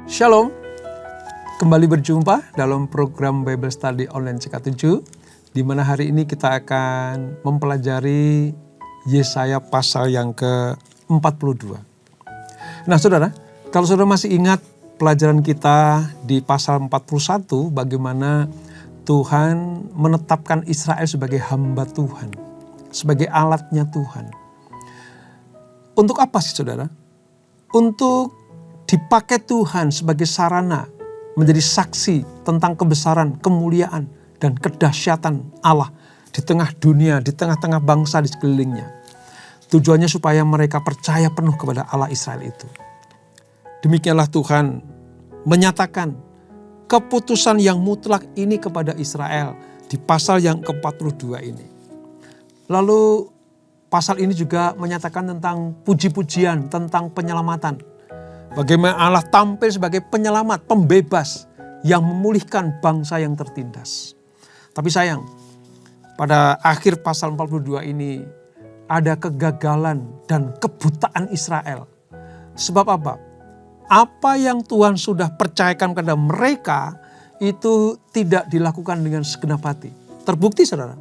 Shalom, kembali berjumpa dalam program Bible Study Online CK7, di mana hari ini kita akan mempelajari Yesaya pasal yang ke-42. Nah saudara, kalau saudara masih ingat pelajaran kita di pasal 41, bagaimana Tuhan menetapkan Israel sebagai hamba Tuhan, sebagai alatnya Tuhan. Untuk apa sih saudara? Untuk dipakai Tuhan sebagai sarana menjadi saksi tentang kebesaran, kemuliaan, dan kedahsyatan Allah di tengah dunia, di tengah-tengah bangsa di sekelilingnya. Tujuannya supaya mereka percaya penuh kepada Allah Israel itu. Demikianlah Tuhan menyatakan keputusan yang mutlak ini kepada Israel di pasal yang ke-42 ini. Lalu pasal ini juga menyatakan tentang puji-pujian, tentang penyelamatan. Bagaimana Allah tampil sebagai penyelamat, pembebas yang memulihkan bangsa yang tertindas. Tapi sayang, pada akhir pasal 42 ini ada kegagalan dan kebutaan Israel. Sebab apa? Apa yang Tuhan sudah percayakan kepada mereka itu tidak dilakukan dengan segenap hati. Terbukti saudara,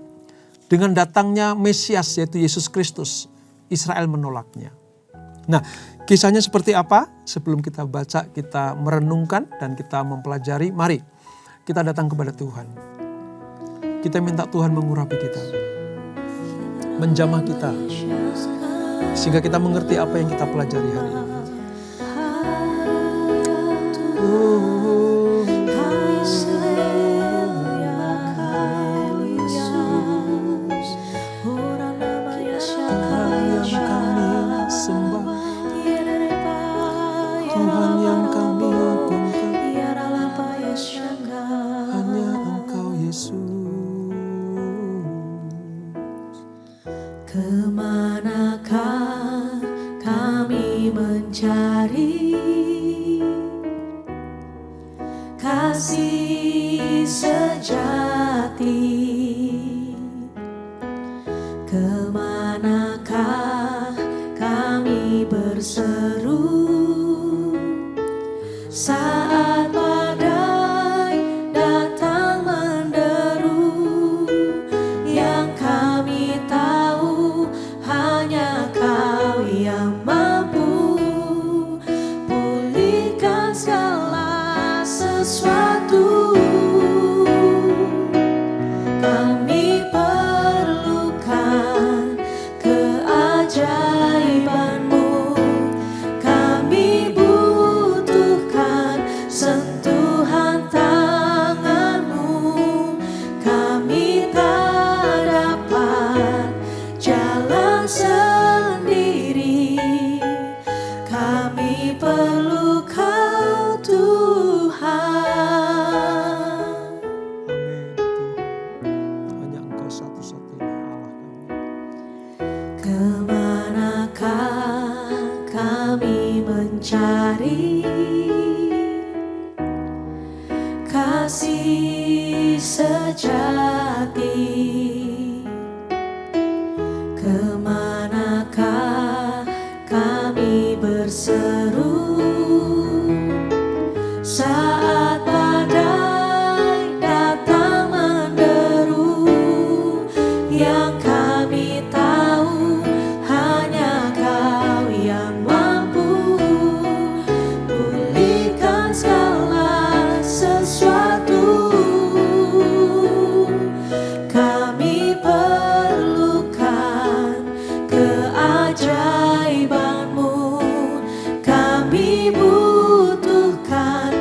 dengan datangnya Mesias yaitu Yesus Kristus, Israel menolaknya. Nah, kisahnya seperti apa? Sebelum kita baca, kita merenungkan dan kita mempelajari, mari kita datang kepada Tuhan. Kita minta Tuhan mengurapi kita, menjamah kita, sehingga kita mengerti apa yang kita pelajari hari ini. Tuhan yang kami agungkan, hanya Engkau Yesus. Kemanakah kami mencari kasih sejati? Kemanakah kami berseru saat badai datang menderu? Yang kami tahu hanya Kau yang mampu pulihkan segala sesuatu. Kami perlukan keajaiban-Mu. Kami butuhkan sentuhan tangan-Mu. Kami tak dapat jalan sendiri. Kami perlu Kau Tuhan. Amin Tuhan, hanya Engkau satu-satunya Allah kami. Kemanakah kami mencari kasih sejati? Kemanakah kami berseru saat badai datang menderu? Yang kami tahu hanya Kau yang mampu pulihkan segala sesuatu. Kami perlukan keajaiban-Mu. Kami butuhkan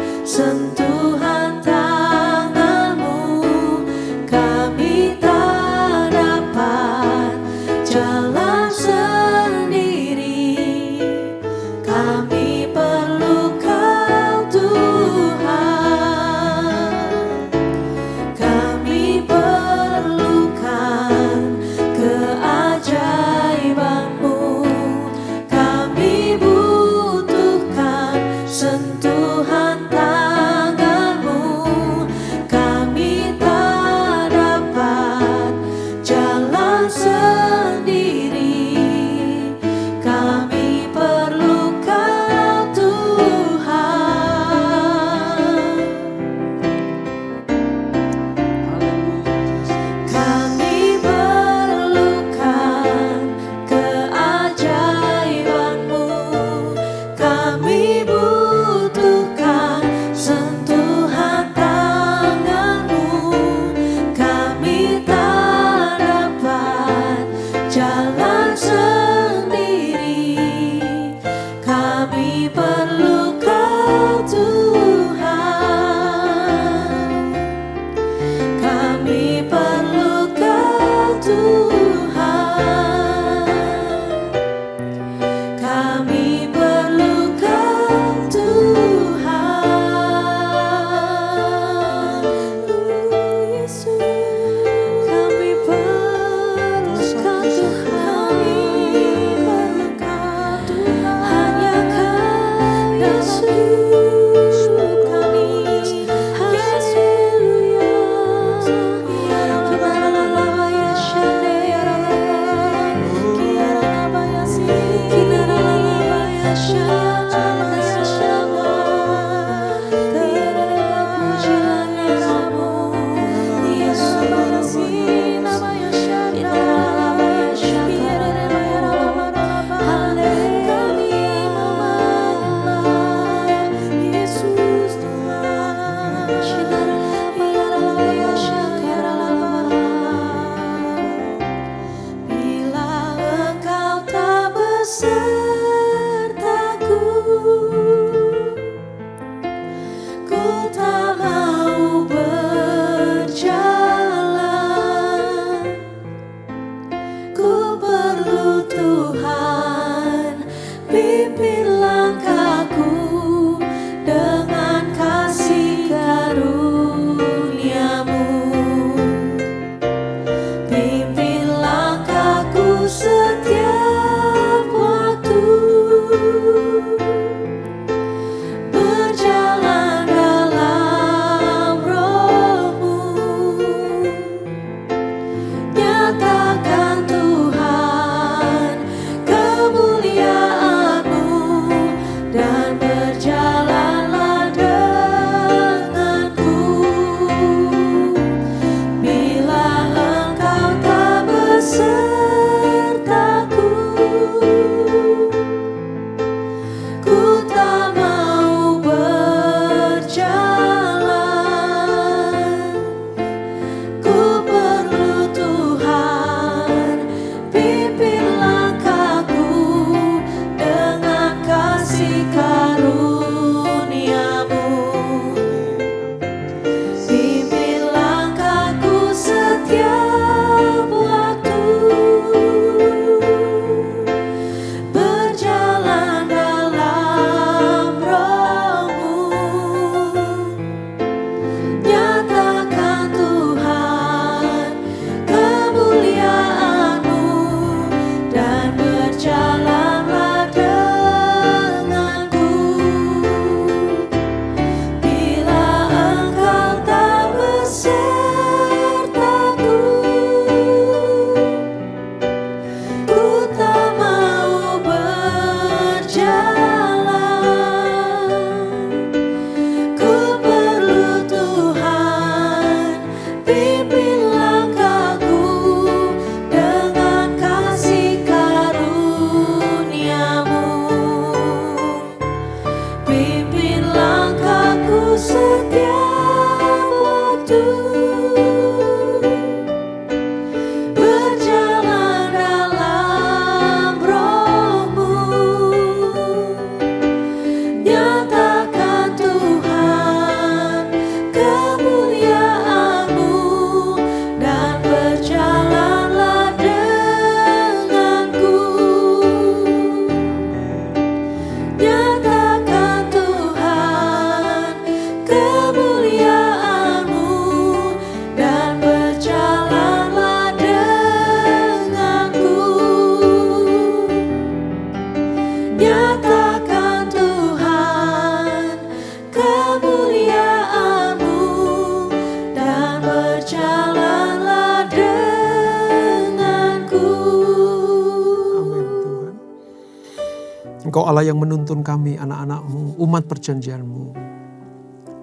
Engkau Allah yang menuntun kami, anak-anak-Mu, umat perjanjian-Mu,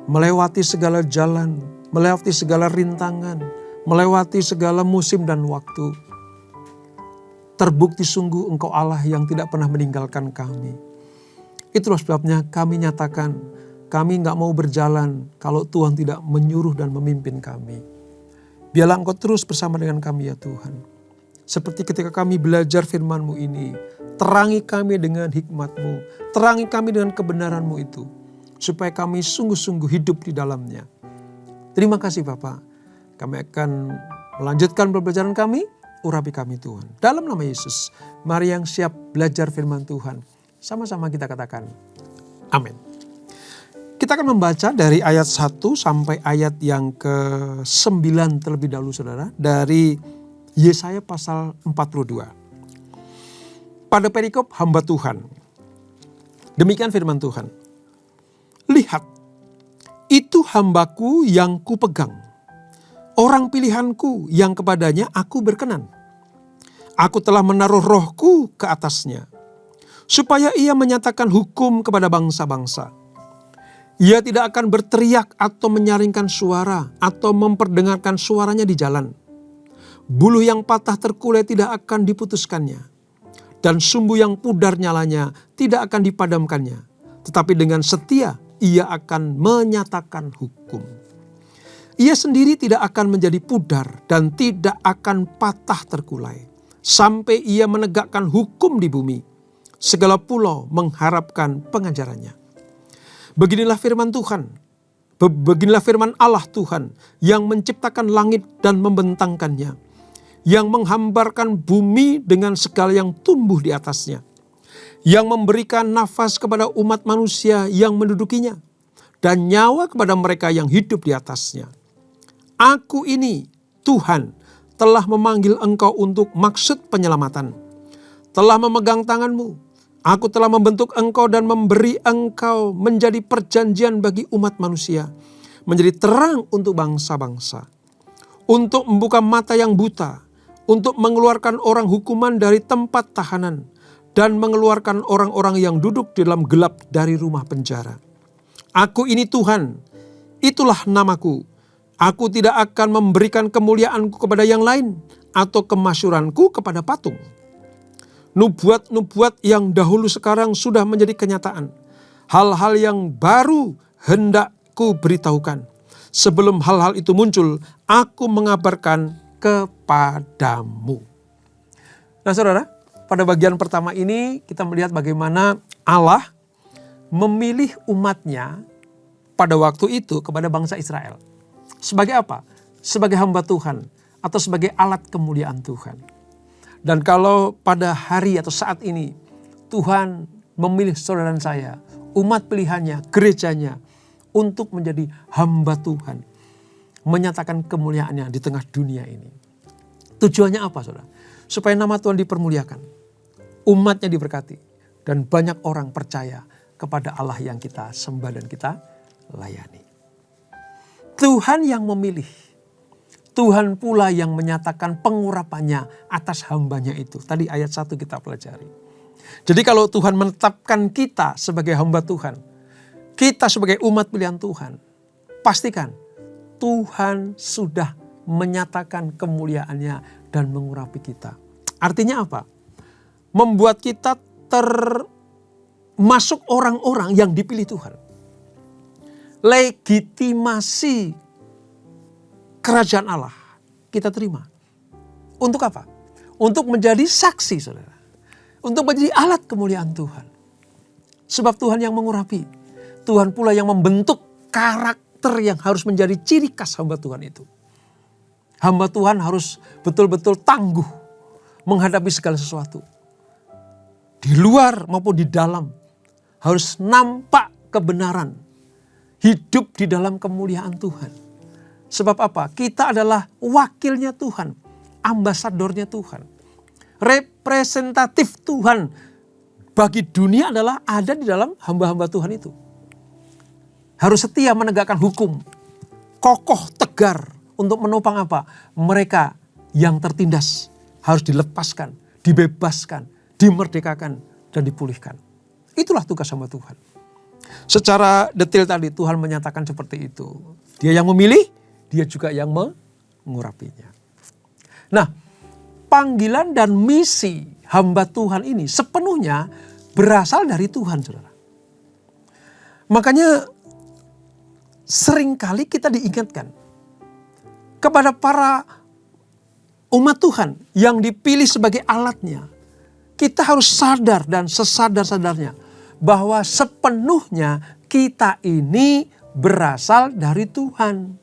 melewati segala jalan, melewati segala rintangan, melewati segala musim dan waktu. Terbukti sungguh Engkau Allah yang tidak pernah meninggalkan kami. Itulah sebabnya kami nyatakan, kami gak mau berjalan kalau Tuhan tidak menyuruh dan memimpin kami. Biarlah Engkau terus bersama dengan kami ya Tuhan. Seperti ketika kami belajar firman-Mu ini, terangi kami dengan hikmat-Mu, terangi kami dengan kebenaran-Mu itu, supaya kami sungguh-sungguh hidup di dalamnya. Terima kasih Bapa. Kami akan melanjutkan pembelajaran kami, urapi kami Tuhan. Dalam nama Yesus, mari yang siap belajar firman Tuhan. Sama-sama kita katakan, amin. Kita akan membaca dari ayat 1 sampai ayat yang ke-9 terlebih dahulu saudara. Dari Yesaya pasal 42. Pada perikop hamba Tuhan. Demikian firman Tuhan. Lihat, itu hambaku yang kupegang. Orang pilihanku yang kepadanya aku berkenan. Aku telah menaruh rohku ke atasnya. Supaya ia menyatakan hukum kepada bangsa-bangsa. Ia tidak akan berteriak atau menyaringkan suara atau memperdengarkan suaranya di jalan. Buluh yang patah terkulai tidak akan diputuskannya. Dan sumbu yang pudar nyalanya tidak akan dipadamkannya. Tetapi dengan setia ia akan menyatakan hukum. Ia sendiri tidak akan menjadi pudar dan tidak akan patah terkulai. Sampai ia menegakkan hukum di bumi. Segala pulau mengharapkan pengajarannya. Beginilah firman Tuhan, beginilah firman Allah Tuhan yang menciptakan langit dan membentangkannya, yang menghambarkan bumi dengan segala yang tumbuh di atasnya, yang memberikan nafas kepada umat manusia yang mendudukinya, dan nyawa kepada mereka yang hidup di atasnya. Aku ini, Tuhan, telah memanggil engkau untuk maksud penyelamatan, telah memegang tanganmu. Aku telah membentuk engkau dan memberi engkau menjadi perjanjian bagi umat manusia. Menjadi terang untuk bangsa-bangsa. Untuk membuka mata yang buta. Untuk mengeluarkan orang hukuman dari tempat tahanan. Dan mengeluarkan orang-orang yang duduk di dalam gelap dari rumah penjara. Aku ini Tuhan, itulah namaku. Aku tidak akan memberikan kemuliaanku kepada yang lain. Atau kemasyuranku kepada patung. Nubuat-nubuat yang dahulu sekarang sudah menjadi kenyataan. Hal-hal yang baru hendak ku beritahukan. Sebelum hal-hal itu muncul, aku mengabarkan kepadamu. Nah saudara, pada bagian pertama ini kita melihat bagaimana Allah memilih umatnya pada waktu itu kepada bangsa Israel. Sebagai apa? Sebagai hamba Tuhan atau sebagai alat kemuliaan Tuhan. Dan kalau pada hari atau saat ini Tuhan memilih saudara dan saya, umat pilihannya, gerejanya untuk menjadi hamba Tuhan. Menyatakan kemuliaannya di tengah dunia ini. Tujuannya apa saudara? Supaya nama Tuhan dipermuliakan. Umatnya diberkati. Dan banyak orang percaya kepada Allah yang kita sembah dan kita layani. Tuhan yang memilih. Tuhan pula yang menyatakan pengurapannya atas hambanya itu. Tadi ayat 1 kita pelajari. Jadi kalau Tuhan menetapkan kita sebagai hamba Tuhan. Kita sebagai umat pilihan Tuhan. Pastikan Tuhan sudah menyatakan kemuliaannya dan mengurapi kita. Artinya apa? Membuat kita termasuk orang-orang yang dipilih Tuhan. Legitimasi kerajaan Allah kita terima. Untuk apa? Untuk menjadi saksi saudara. Untuk menjadi alat kemuliaan Tuhan. Sebab Tuhan yang mengurapi. Tuhan pula yang membentuk karakter yang harus menjadi ciri khas hamba Tuhan itu. Hamba Tuhan harus betul-betul tangguh menghadapi segala sesuatu. Di luar maupun di dalam harus nampak kebenaran. Hidup di dalam kemuliaan Tuhan. Sebab apa? Kita adalah wakilnya Tuhan. Ambasadornya Tuhan. Representatif Tuhan bagi dunia adalah ada di dalam hamba-hamba Tuhan itu. Harus setia menegakkan hukum. Kokoh, tegar untuk menopang apa? Mereka yang tertindas harus dilepaskan, dibebaskan, dimerdekakan, dan dipulihkan. Itulah tugas hamba Tuhan. Secara detail tadi Tuhan menyatakan seperti itu. Dia yang memilih, dia juga yang mengurapinya. Nah, panggilan dan misi hamba Tuhan ini sepenuhnya berasal dari Tuhan, saudara. Makanya seringkali kita diingatkan kepada para umat Tuhan yang dipilih sebagai alatnya. Kita harus sadar dan sesadar-sadarnya bahwa sepenuhnya kita ini berasal dari Tuhan.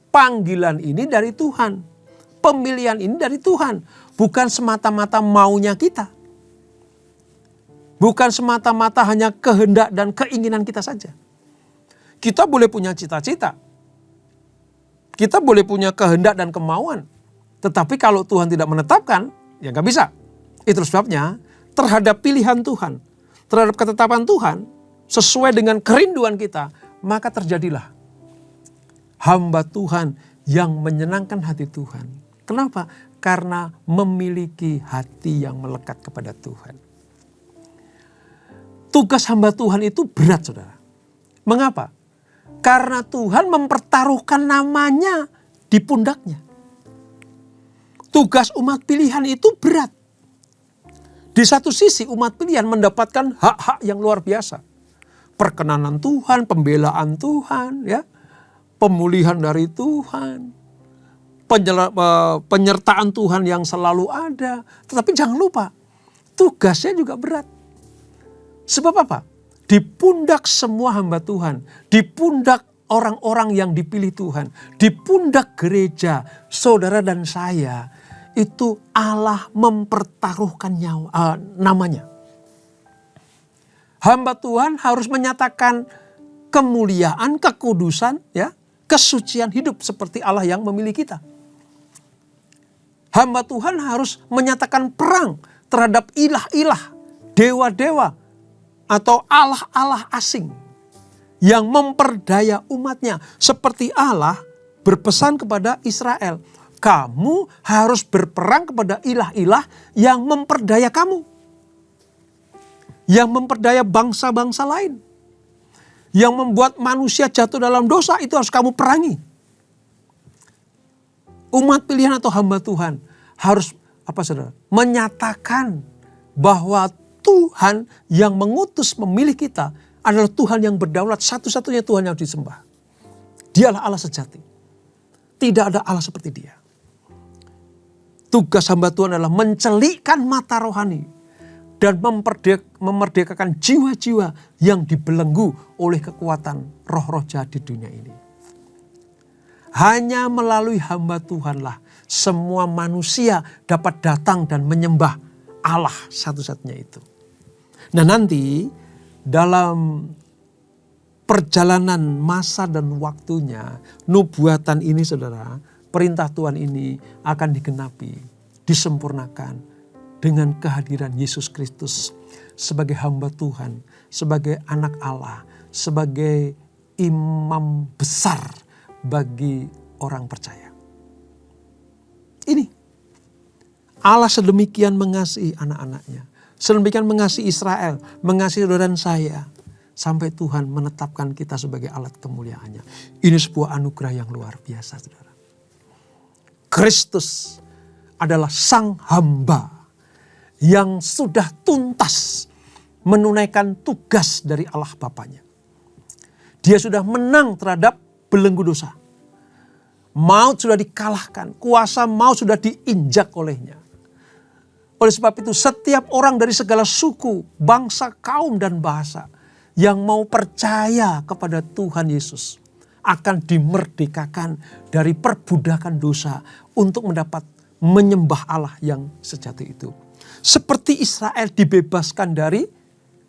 Panggilan ini dari Tuhan. Pemilihan ini dari Tuhan. Bukan semata-mata maunya kita. Bukan semata-mata hanya kehendak dan keinginan kita saja. Kita boleh punya cita-cita. Kita boleh punya kehendak dan kemauan. Tetapi kalau Tuhan tidak menetapkan, ya gak bisa. Itu sebabnya terhadap pilihan Tuhan, terhadap ketetapan Tuhan, sesuai dengan kerinduan kita, maka terjadilah hamba Tuhan yang menyenangkan hati Tuhan. Kenapa? Karena memiliki hati yang melekat kepada Tuhan. Tugas hamba Tuhan itu berat, saudara. Mengapa? Karena Tuhan mempertaruhkan namanya di pundaknya. Tugas umat pilihan itu berat. Di satu sisi umat pilihan mendapatkan hak-hak yang luar biasa. Perkenanan Tuhan, pembelaan Tuhan, ya, pemulihan dari Tuhan, penyertaan Tuhan yang selalu ada. Tetapi jangan lupa, tugasnya juga berat. Sebab apa? Di pundak semua hamba Tuhan, di pundak orang-orang yang dipilih Tuhan, di pundak gereja, saudara dan saya, itu Allah mempertaruhkan namanya. Hamba Tuhan harus menyatakan kemuliaan, kekudusan, ya, kesucian hidup seperti Allah yang memilih kita. Hamba Tuhan harus menyatakan perang terhadap ilah-ilah, dewa-dewa, atau allah-allah asing yang memperdaya umatnya. Seperti Allah berpesan kepada Israel, kamu harus berperang kepada ilah-ilah yang memperdaya kamu. Yang memperdaya bangsa-bangsa lain. Yang membuat manusia jatuh dalam dosa, itu harus kamu perangi. Umat pilihan atau hamba Tuhan harus saudara? Menyatakan bahwa Tuhan yang mengutus memilih kita adalah Tuhan yang berdaulat, satu-satunya Tuhan yang disembah. Dialah Allah sejati. Tidak ada Allah seperti Dia. Tugas hamba Tuhan adalah mencelikkan mata rohani dan memerdekakan jiwa-jiwa yang dibelenggu oleh kekuatan roh-roh jahat di dunia ini. Hanya melalui hamba Tuhanlah semua manusia dapat datang dan menyembah Allah satu-satunya itu. Nah, nanti dalam perjalanan masa dan waktunya, nubuatan ini, saudara, perintah Tuhan ini akan digenapi, disempurnakan dengan kehadiran Yesus Kristus sebagai hamba Tuhan, sebagai anak Allah, sebagai imam besar bagi orang percaya. Ini Allah sedemikian mengasihi anak-anaknya, sedemikian mengasihi Israel, mengasihi saudara dan saya, sampai Tuhan menetapkan kita sebagai alat kemuliaannya. Ini sebuah anugerah yang luar biasa, saudara. Kristus adalah sang hamba yang sudah tuntas menunaikan tugas dari Allah Bapanya. Dia sudah menang terhadap belenggu dosa. Maut sudah dikalahkan, kuasa maut sudah diinjak olehnya. Oleh sebab itu setiap orang dari segala suku, bangsa, kaum dan bahasa yang mau percaya kepada Tuhan Yesus akan dimerdekakan dari perbudakan dosa untuk mendapat menyembah Allah yang sejati itu. Seperti Israel dibebaskan dari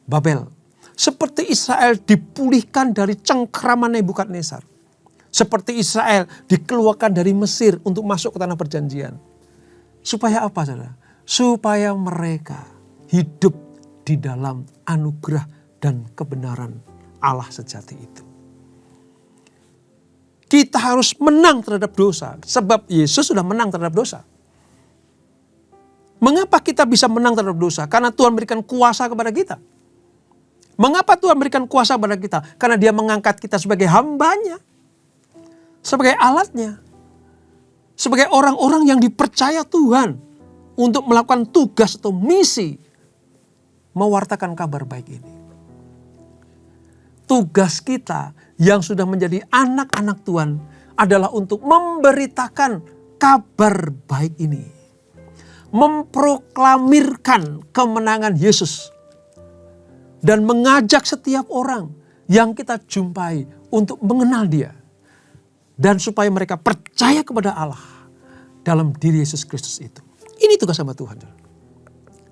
Babel. Seperti Israel dipulihkan dari cengkeraman Nebukadnezar. Seperti Israel dikeluarkan dari Mesir untuk masuk ke tanah perjanjian. Supaya apa, saudara? Supaya mereka hidup di dalam anugerah dan kebenaran Allah sejati itu. Kita harus menang terhadap dosa, sebab Yesus sudah menang terhadap dosa. Mengapa kita bisa menang terhadap dosa? Karena Tuhan berikan kuasa kepada kita. Mengapa Tuhan berikan kuasa pada kita? Karena Dia mengangkat kita sebagai hambanya, sebagai alatnya, sebagai orang-orang yang dipercaya Tuhan untuk melakukan tugas atau misi mewartakan kabar baik ini. Tugas kita yang sudah menjadi anak-anak Tuhan adalah untuk memberitakan kabar baik ini. Memproklamirkan kemenangan Yesus. Dan mengajak setiap orang yang kita jumpai untuk mengenal Dia. Dan supaya mereka percaya kepada Allah dalam diri Yesus Kristus itu. Ini tugas sama Tuhan.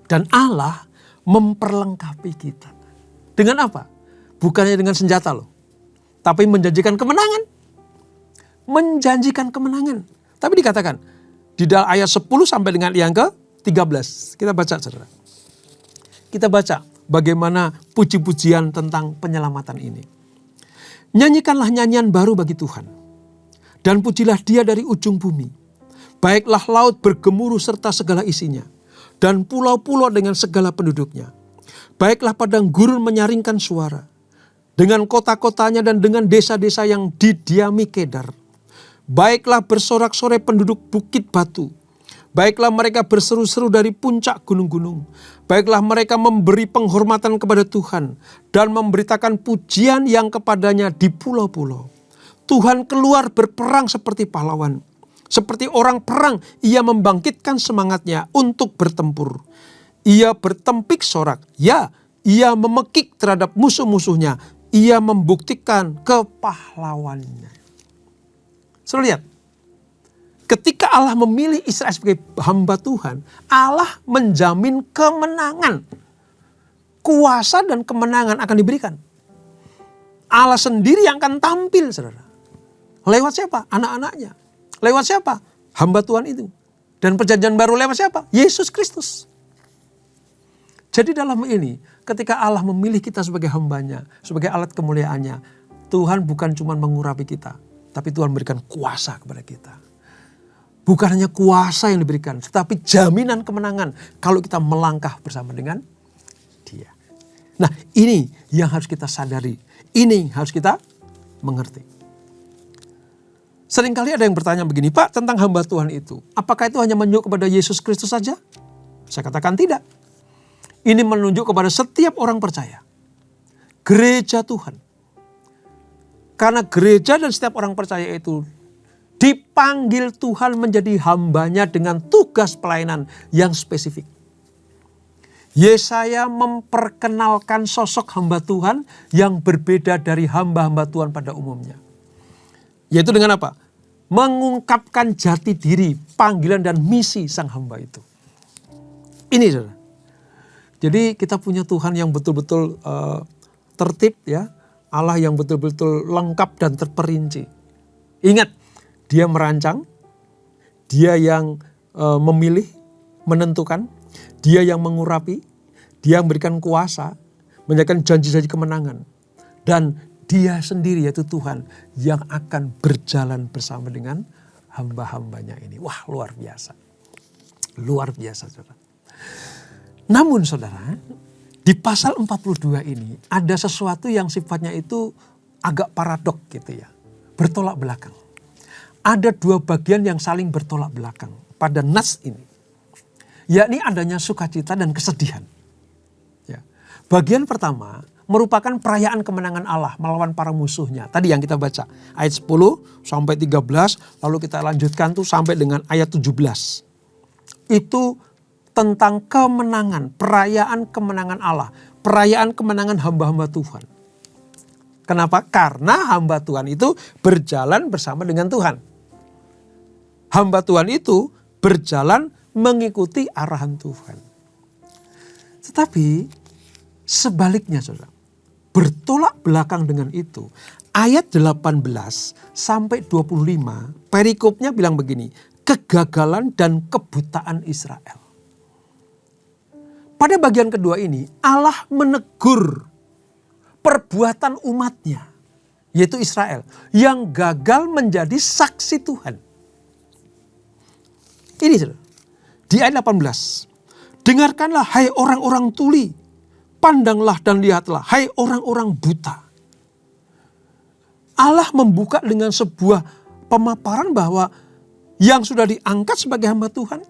Dan Allah memperlengkapi kita. Dengan apa? Bukannya dengan senjata loh. Tapi menjanjikan kemenangan. Menjanjikan kemenangan. Tapi dikatakan di dalam ayat 10 sampai dengan yang ke-13. Kita baca saudara. Kita baca bagaimana puji-pujian tentang penyelamatan ini. Nyanyikanlah nyanyian baru bagi Tuhan. Dan pujilah Dia dari ujung bumi. Baiklah laut bergemuruh serta segala isinya. Dan pulau-pulau dengan segala penduduknya. Baiklah padang gurun menyaringkan suara. Dengan kota-kotanya dan dengan desa-desa yang didiami Kedar. Baiklah bersorak-sorai penduduk bukit batu. Baiklah mereka berseru-seru dari puncak gunung-gunung. Baiklah mereka memberi penghormatan kepada Tuhan. Dan memberitakan pujian yang kepadanya di pulau-pulau. Tuhan keluar berperang seperti pahlawan. Seperti orang perang, ia membangkitkan semangatnya untuk bertempur. Ia bertempik sorak. Ya, ia memekik terhadap musuh-musuhnya. Ia membuktikan kepahlawannya. Saudara lihat. Ketika Allah memilih Israel sebagai hamba Tuhan, Allah menjamin kemenangan. Kuasa dan kemenangan akan diberikan. Allah sendiri yang akan tampil, saudara. Lewat siapa? Anak-anaknya. Lewat siapa? Hamba Tuhan itu. Dan perjanjian baru lewat siapa? Yesus Kristus. Jadi dalam ini, ketika Allah memilih kita sebagai hambanya, sebagai alat kemuliaannya, Tuhan bukan cuma mengurapi kita, tapi Tuhan berikan kuasa kepada kita. Bukan hanya kuasa yang diberikan, tetapi jaminan kemenangan kalau kita melangkah bersama dengan Dia. Nah, ini yang harus kita sadari. Ini yang harus kita mengerti. Seringkali ada yang bertanya begini, Pak, tentang hamba Tuhan itu. Apakah itu hanya menunjuk kepada Yesus Kristus saja? Saya katakan tidak. Ini menunjuk kepada setiap orang percaya. Gereja Tuhan. Karena gereja dan setiap orang percaya itu dipanggil Tuhan menjadi hambanya dengan tugas pelayanan yang spesifik. Yesaya memperkenalkan sosok hamba Tuhan yang berbeda dari hamba-hamba Tuhan pada umumnya. Yaitu dengan apa? Mengungkapkan jati diri, panggilan dan misi sang hamba itu. Ini saudara. Jadi kita punya Tuhan yang betul-betul tertib ya. Allah yang betul-betul lengkap dan terperinci. Ingat, Dia merancang, Dia yang memilih, menentukan, Dia yang mengurapi, Dia yang memberikan kuasa, menjadikan janji-janji kemenangan. Dan Dia sendiri yaitu Tuhan yang akan berjalan bersama dengan hamba-hambanya ini. Wah, luar biasa. Luar biasa, saudara. Namun saudara, di pasal 42 ini ada sesuatu yang sifatnya itu agak paradok gitu ya. Bertolak belakang. Ada dua bagian yang saling bertolak belakang pada nas ini. Yakni adanya sukacita dan kesedihan. Ya. Bagian pertama merupakan perayaan kemenangan Allah melawan para musuhnya. Tadi yang kita baca ayat 10 sampai 13, lalu kita lanjutkan tuh sampai dengan ayat 17. Itu tentang kemenangan, perayaan kemenangan Allah, perayaan kemenangan hamba-hamba Tuhan. Kenapa? Karena hamba Tuhan itu berjalan bersama dengan Tuhan. Hamba Tuhan itu berjalan mengikuti arahan Tuhan. Tetapi sebaliknya saudara, bertolak belakang dengan itu, ayat 18 sampai 25, perikopnya bilang begini, kegagalan dan kebutaan Israel. Pada bagian kedua ini, Allah menegur perbuatan umatnya, yaitu Israel, yang gagal menjadi saksi Tuhan. Ini saudara, di ayat 18, dengarkanlah hai orang-orang tuli, Pandanglah dan lihatlah, hai orang-orang buta. Allah membuka dengan sebuah pemaparan bahwa yang sudah diangkat sebagai hamba Tuhan,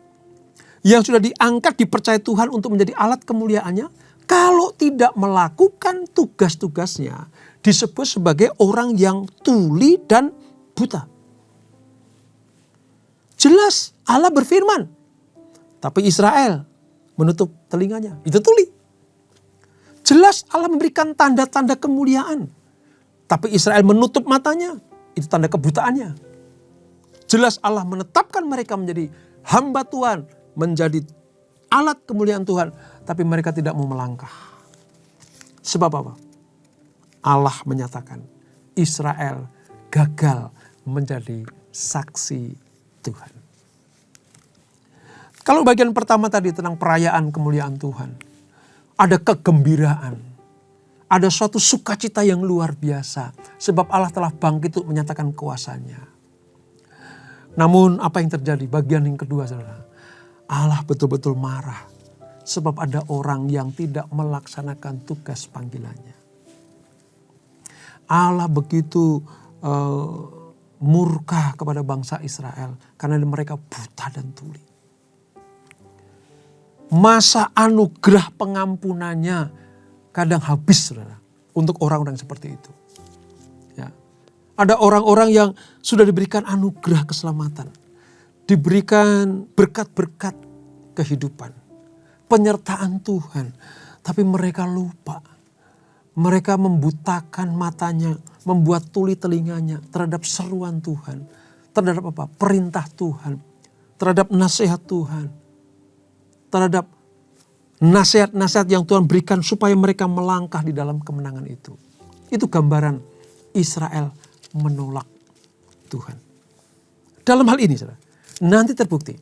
yang sudah diangkat dipercaya Tuhan untuk menjadi alat kemuliaannya, kalau tidak melakukan tugas-tugasnya, disebut sebagai orang yang tuli dan buta. Jelas Allah berfirman, tapi Israel menutup telinganya. Itu tuli. Jelas Allah memberikan tanda-tanda kemuliaan, tapi Israel menutup matanya. Itu tanda kebutaannya. Jelas Allah menetapkan mereka menjadi hamba Tuhan, menjadi alat kemuliaan Tuhan, tapi mereka tidak mau melangkah. Sebab apa? Allah menyatakan Israel gagal menjadi saksi Tuhan. Kalau bagian pertama tadi tentang perayaan kemuliaan Tuhan, ada kegembiraan, ada suatu sukacita yang luar biasa, sebab Allah telah bangkit untuk menyatakan kuasanya. Namun apa yang terjadi? Bagian yang kedua, saudara, Allah betul-betul marah, sebab ada orang yang tidak melaksanakan tugas panggilannya. Allah begitu murka kepada bangsa Israel karena mereka buta dan tuli. Masa anugerah pengampunannya kadang habis, saudara, untuk orang-orang seperti itu. Ya. Ada orang-orang yang sudah diberikan anugerah keselamatan, diberikan berkat-berkat kehidupan, penyertaan Tuhan, tapi mereka lupa. Mereka membutakan matanya, membuat tuli telinganya terhadap seruan Tuhan, terhadap apa? Perintah Tuhan, terhadap nasihat Tuhan, terhadap nasihat-nasihat yang Tuhan berikan supaya mereka melangkah di dalam kemenangan itu. Itu gambaran Israel menolak Tuhan. Dalam hal ini, saudara, nanti terbukti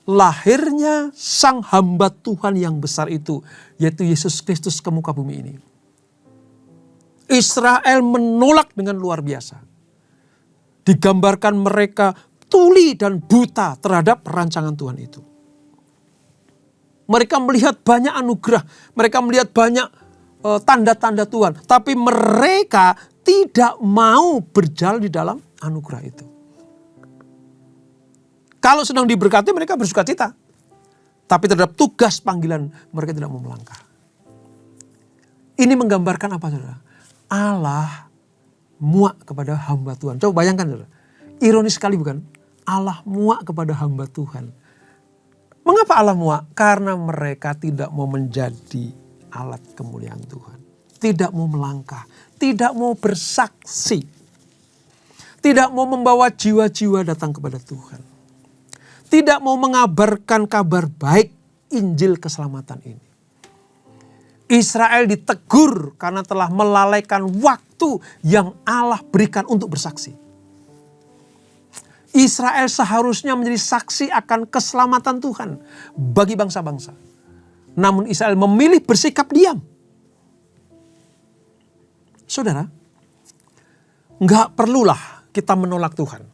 lahirnya sang hamba Tuhan yang besar itu, yaitu Yesus Kristus ke muka bumi ini. Israel menolak dengan luar biasa. Digambarkan mereka tuli dan buta terhadap rancangan Tuhan itu. Mereka melihat banyak anugerah, mereka melihat banyak tanda-tanda Tuhan, tapi mereka tidak mau berjalan di dalam anugerah itu. Kalau sedang diberkati mereka bersuka cita, tapi terhadap tugas panggilan mereka tidak mau melangkah. Ini menggambarkan apa, saudara? Allah muak kepada hamba Tuhan. Coba bayangkan, saudara. Ironis sekali bukan? Allah muak kepada hamba Tuhan. Mengapa Allah muak? Karena mereka tidak mau menjadi alat kemuliaan Tuhan. Tidak mau melangkah. Tidak mau bersaksi. Tidak mau membawa jiwa-jiwa datang kepada Tuhan. Tidak mau mengabarkan kabar baik Injil keselamatan ini. Israel ditegur karena telah melalaikan waktu yang Allah berikan untuk bersaksi. Israel seharusnya menjadi saksi akan keselamatan Tuhan bagi bangsa-bangsa. Namun Israel memilih bersikap diam. Saudara, enggak perlulah kita menolak Tuhan.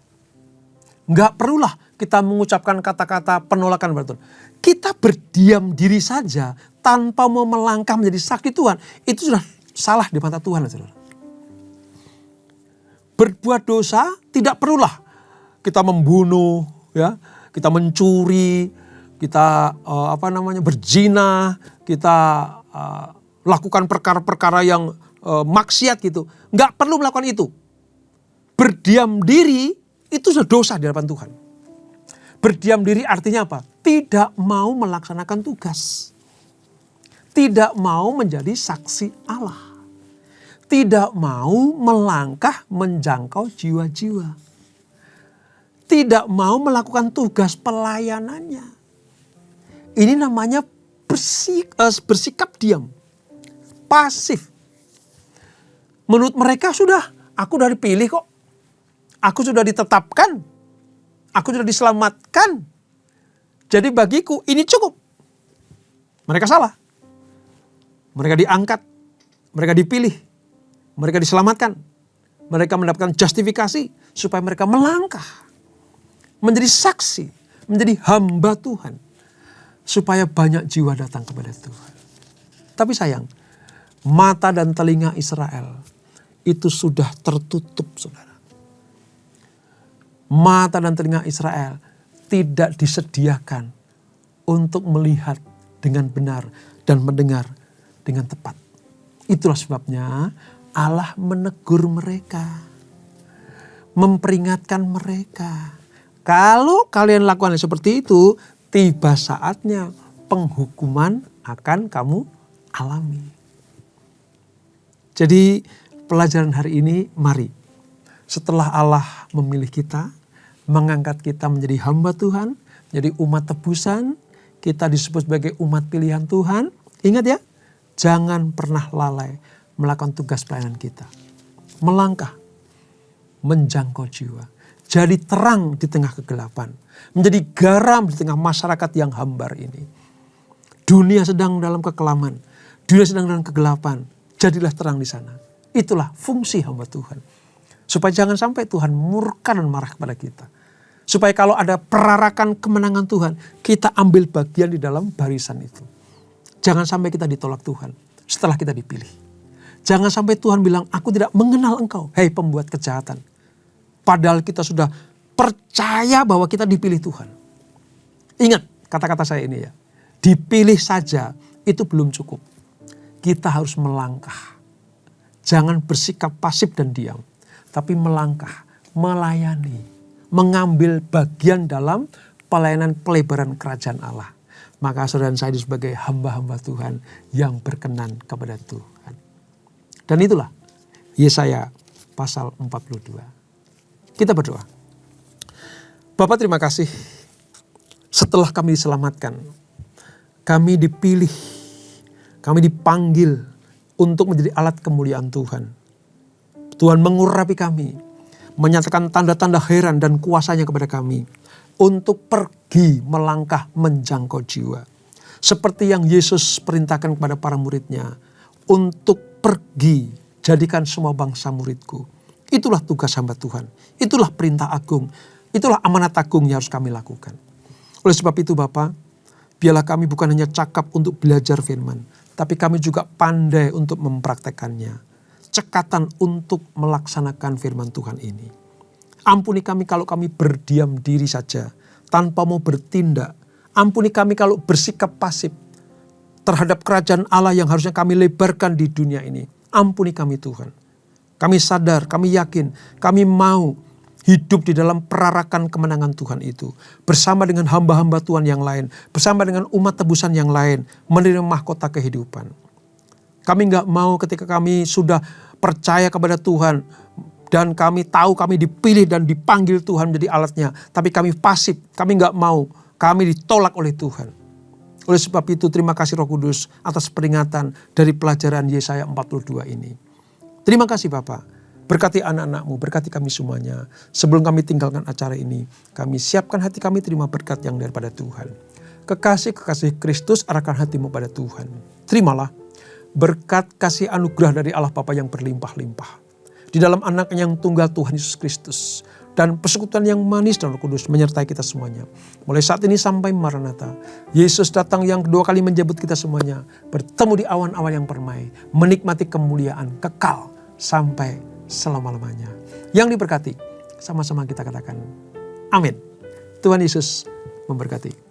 Enggak perlulah kita mengucapkan kata-kata penolakan kepada Tuhan. Kita berdiam diri saja tanpa mau melangkah menjadi saksi Tuhan. Itu sudah salah di mata Tuhan, saudara. Berbuat dosa tidak perlulah kita membunuh, ya, kita mencuri, kita berzina, kita lakukan perkara-perkara yang maksiat gitu. Enggak perlu melakukan itu. Berdiam diri itu sudah dosa di hadapan Tuhan. Berdiam diri artinya apa? Tidak mau melaksanakan tugas. Tidak mau menjadi saksi Allah. Tidak mau melangkah menjangkau jiwa-jiwa. Tidak mau melakukan tugas pelayanannya. Ini namanya bersikap diam. Pasif. Menurut mereka aku sudah dipilih kok. Aku sudah ditetapkan. Aku sudah diselamatkan. Jadi bagiku ini cukup. Mereka salah. Mereka diangkat. Mereka dipilih. Mereka diselamatkan. Mereka mendapatkan justifikasi supaya mereka melangkah. Menjadi saksi. Menjadi hamba Tuhan. Supaya banyak jiwa datang kepada Tuhan. Tapi sayang, mata dan telinga Israel itu sudah tertutup, saudara. Mata dan telinga Israel tidak disediakan untuk melihat dengan benar dan mendengar dengan tepat. Itulah sebabnya Allah menegur mereka, memperingatkan mereka. Kalau kalian lakukan seperti itu, tiba saatnya penghukuman akan kamu alami. Jadi pelajaran hari ini, mari setelah Allah memilih kita, mengangkat kita menjadi hamba Tuhan, jadi umat tebusan, kita disebut sebagai umat pilihan Tuhan. Ingat ya, jangan pernah lalai melakukan tugas pelayanan kita. Melangkah, menjangkau jiwa. Jadi terang di tengah kegelapan. Menjadi garam di tengah masyarakat yang hambar ini. Dunia sedang dalam kekelaman. Dunia sedang dalam kegelapan. Jadilah terang di sana. Itulah fungsi hamba Tuhan. Supaya jangan sampai Tuhan murka dan marah kepada kita. Supaya kalau ada perarakan kemenangan Tuhan, kita ambil bagian di dalam barisan itu. Jangan sampai kita ditolak Tuhan setelah kita dipilih. Jangan sampai Tuhan bilang, aku tidak mengenal engkau, hei pembuat kejahatan. Padahal kita sudah percaya bahwa kita dipilih Tuhan. Ingat kata-kata saya ini ya. Dipilih saja itu belum cukup. Kita harus melangkah. Jangan bersikap pasif dan diam. Tapi melangkah, melayani, mengambil bagian dalam pelayanan pelebaran kerajaan Allah. Maka saudara saya sebagai hamba-hamba Tuhan yang berkenan kepada Tuhan. Dan itulah Yesaya pasal 42. Kita berdoa. Bapak terima kasih setelah kami diselamatkan. Kami dipilih, kami dipanggil untuk menjadi alat kemuliaan Tuhan. Tuhan mengurapi kami, menyatakan tanda-tanda heran dan kuasanya kepada kami. Untuk pergi melangkah menjangkau jiwa. Seperti yang Yesus perintahkan kepada para muridnya. Untuk pergi jadikan semua bangsa muridku. Itulah tugas hamba Tuhan. Itulah perintah agung. Itulah amanat agung yang harus kami lakukan. Oleh sebab itu Bapa, biarlah kami bukan hanya cakap untuk belajar firman. Tapi kami juga pandai untuk mempraktekannya. Cekatan untuk melaksanakan firman Tuhan ini. Ampuni kami kalau kami berdiam diri saja, tanpa mau bertindak. Ampuni kami kalau bersikap pasif terhadap kerajaan Allah yang harusnya kami lebarkan di dunia ini. Ampuni kami Tuhan. Kami sadar, kami yakin, kami mau hidup di dalam perarakan kemenangan Tuhan itu. Bersama dengan hamba-hamba Tuhan yang lain, bersama dengan umat tebusan yang lain, menerima mahkota kehidupan. Kami gak mau ketika kami sudah percaya kepada Tuhan, dan kami tahu kami dipilih dan dipanggil Tuhan menjadi alatnya. Tapi kami pasif, kami gak mau. Kami ditolak oleh Tuhan. Oleh sebab itu terima kasih Roh Kudus atas peringatan dari pelajaran Yesaya 42 ini. Terima kasih Bapak. Berkati anak-anakmu, berkati kami semuanya. Sebelum kami tinggalkan acara ini, kami siapkan hati kami terima berkat yang daripada Tuhan. Kekasih-kekasih Kristus arahkan hatimu pada Tuhan. Terimalah berkat kasih anugerah dari Allah Bapa yang berlimpah-limpah. Di dalam anak-Nya yang tunggal Tuhan Yesus Kristus. Dan persekutuan yang manis dan Roh Kudus menyertai kita semuanya. Mulai saat ini sampai Maranatha. Yesus datang yang kedua kali menjemput kita semuanya. Bertemu di awan-awan yang permai. Menikmati kemuliaan kekal sampai selama-lamanya. Yang diberkati, sama-sama kita katakan amin. Tuhan Yesus memberkati.